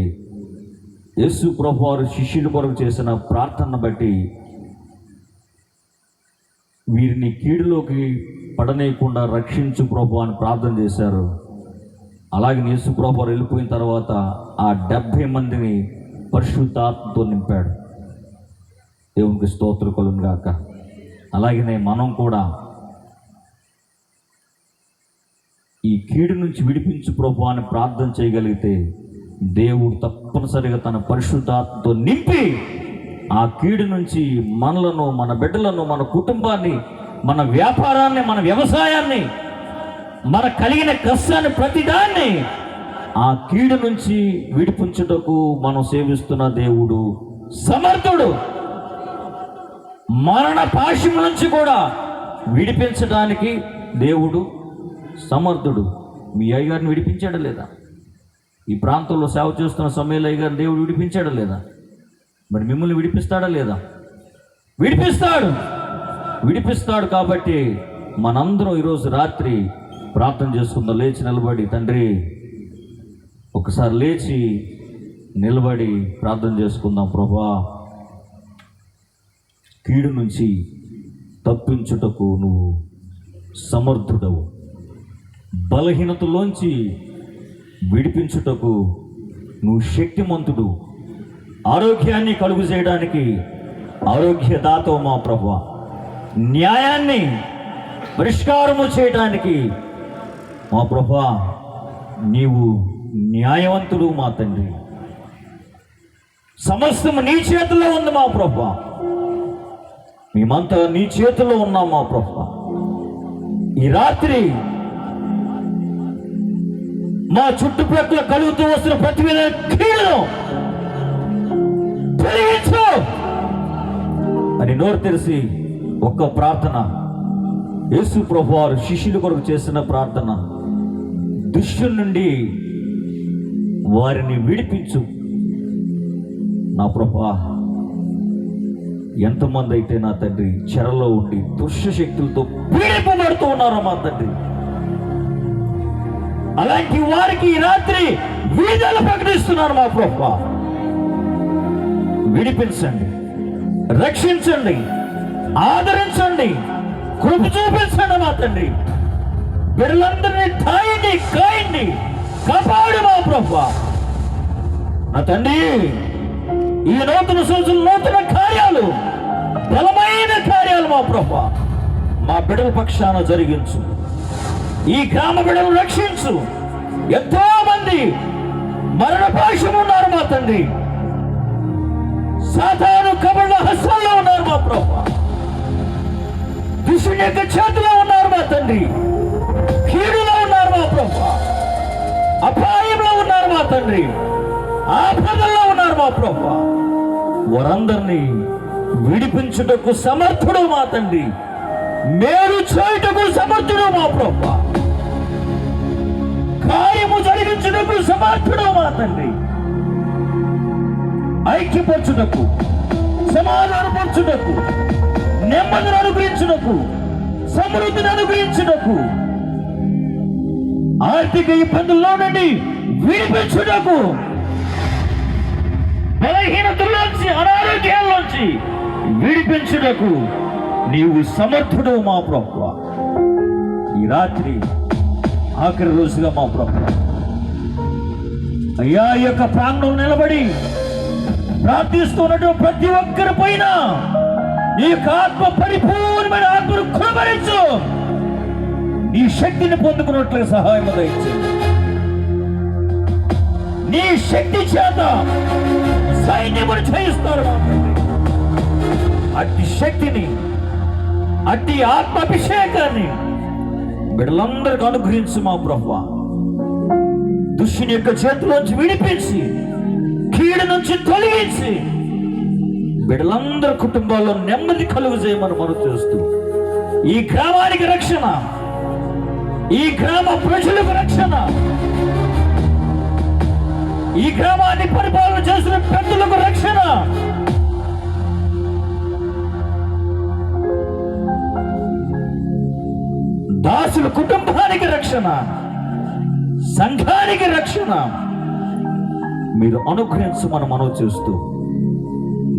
యేసు ప్రభు వారు శిష్యుల కొరకు చేసిన ప్రార్థన బట్టి వీరిని కీడులోకి పడనేయకుండా రక్షించు ప్రభు అని ప్రార్థన చేశారు. అలాగే యేసు ప్రభు వారు వెళ్ళిపోయిన తర్వాత ఆ 70 మందిని పరిశుద్ధాత్మతో నింపాడు. దేవునికి స్తోత్ర కలుగును గాక. అలాగనే మనం కూడా ఈ కీడు నుంచి విడిపించు ప్రభు అని ప్రార్థన చేయగలిగితే దేవుడు తప్పనిసరిగా తన పరిశుద్ధాత్మతో నింపి ఆ కీడు నుంచి మనలను, మన బిడ్డలను, మన కుటుంబాన్ని, మన వ్యాపారాన్ని, మన వ్యవసాయాన్ని, మన కలిగిన కష్టాన్ని, ప్రతిదాన్ని ఆ కీడు నుంచి విడిపించుటకు మనం సేవిస్తున్న దేవుడు సమర్థుడు. మరణ పాశం నుంచి కూడా విడిపించడానికి దేవుడు సమర్థుడు. మీ అయ్యగారిని విడిపించాడా లేదా? ఈ ప్రాంతంలో సేవ చేస్తున్న సమయంలో గారిని దేవుడు విడిపించాడా లేదా? మరి మిమ్మల్ని విడిపిస్తాడా లేదా? విడిపిస్తాడు. విడిపిస్తాడు. కాబట్టి మనందరం ఈరోజు రాత్రి ప్రార్థన చేసుకుందాం. లేచి నిలబడి, తండ్రి ఒకసారి లేచి నిలబడి ప్రార్థన చేసుకుందాం. ప్రభువా, కీడు నుంచి తప్పించుటకు నువ్వు సమర్థుడవు, బలహీనతలోంచి విడిపించుటకు నువ్వు శక్తిమంతుడు, ఆరోగ్యాన్ని కలుగు చేయడానికి ఆరోగ్యదాతవు మా ప్రభువా, న్యాయాన్ని పరిష్కారము చేయడానికి మా ప్రభువా నీవు న్యాయవంతుడు మా తండ్రి. సమస్తము నీ చేతిలో ఉంది మా ప్రభువా, మేమంతా నీ చేతిలో ఉన్నాం మా ప్రభువా. ఈ రాత్రి మా చుట్టుప్రక్కల కలుగుతూ వస్తున్న ప్రతి కీడును తొలగించు అని నోరు తెరిచి ఒక్క ప్రార్థన, యేసు ప్రభు వారు శిష్యుల కొరకు చేసిన ప్రార్థన, దుష్టుల నుండి వారిని విడిపించు నా ప్రభువా. ఎంతమంది అయితే నా తండ్రి చెరలో ఉండి దుష్ట శక్తులతో పీడింపబడుతూ ఉన్నారో మా తండ్రి, అలాంటి వారికి ఈ రాత్రి విడుదల ప్రకటిస్తున్నారు మా ప్రభువా. విడిపించండి, రక్షించండి, ఆదరించండి, కృప చూపించండి మా తండ్రి. బిడ్డలందరినీ తాయండి, కాయండి, కాపాడు మా ప్రభువా. నా తండ్రి, ఈ నూతన సంవత్సరం నూతన కార్యాలు, బలమైన కార్యాలు మా ప్రభువా మా బిడ్డల పక్షాన జరిగించు. ఈ గ్రామ బిడ్డలు రక్షించు. ఎంతో మంది మరణ పాశం ఉన్నారు మా తండ్రి, సాతాను కబళ్ళ హస్తాల్లో ఉన్నారు మా ప్రభువా, దుష్టుని యొక్క చేతిలో ఉన్నారు మా తండ్రి, కీడులో ఉన్నారు మా ప్రభువా, అపాయంలో ఉన్నారు మా తండ్రి, ఆపదల్లో ఉన్నారు మా ప్రభువా. వారందరినీ విడిపించుటకు సమర్థుడు మా తండ్రి, మేలు చేయుటకు సమర్థుడు మా ప్రభువా, కార్యము జరిగించుటకు సమర్థుడు మా తండ్రి, ఐక్యపరచుటకు, సమాధానపరచుటకు, నెమ్మదిని అనుగ్రహించుటకు, సమృద్ధిని అనుగ్రహించుటకు, ఆర్థిక ఇబ్బందుల్లో నుండి విడిపించుటకు, బలహీనతల్లోంచి, అనారోగ్యాల్లోంచి విడిపించుటకు నీవు సమర్థుడు మా ప్రభువా. ఈ రాత్రి ఆఖరి రోజుగా మా ప్రభువా అయ్యా, ఈ యొక్క ప్రాంగణంలో నిలబడి ప్రార్థిస్తున్నట్టు ప్రతి ఒక్కరి పైన నీ యొక్క ఆత్మ, పరిపూర్ణమైన ఆత్మను కుమరించు. నీ శక్తిని పొందుకున్నట్లుగా సహాయం దయచేయండి. నీ శక్తి చేత సైన్యమును చేయిస్తారు. అట్టి శక్తిని, అట్టి ఆత్మాభిషేకాన్ని బిడ్డలందరికీ అనుగ్రహించు మా ప్రభువా. దుష్టుని యొక్క చేతిలోంచి విడిపించి, కీడు నుంచి తొలగించి, బిడ్డలందరి కుటుంబాల్లో నెమ్మది కలుగు చేయమని మనం చేస్తూ, ఈ గ్రామానికి రక్షణ, ఈ గ్రామ ప్రజలకు రక్షణ, ఈ గ్రామాన్ని పరిపాలన చేసిన పెద్దలకు రక్షణ, దాసుల కుటుంబానికి రక్షణ, సంఘానికి రక్షణ మీరు అనుగ్రహించమని మనం చేస్తూ,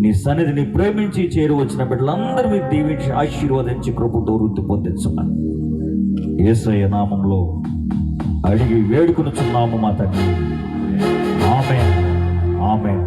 నీ సన్నిధిని ప్రేమించి చేరువచ్చిన బిడ్డలందరూ మీరు దీవించి ఆశీర్వదించి కృపతో వృద్ధి పొందించమని యేసయ్య నామంలో అడిగి వేడుకొనుచున్నాము మా తండ్రి. ఆమేన్, ఆమేన్.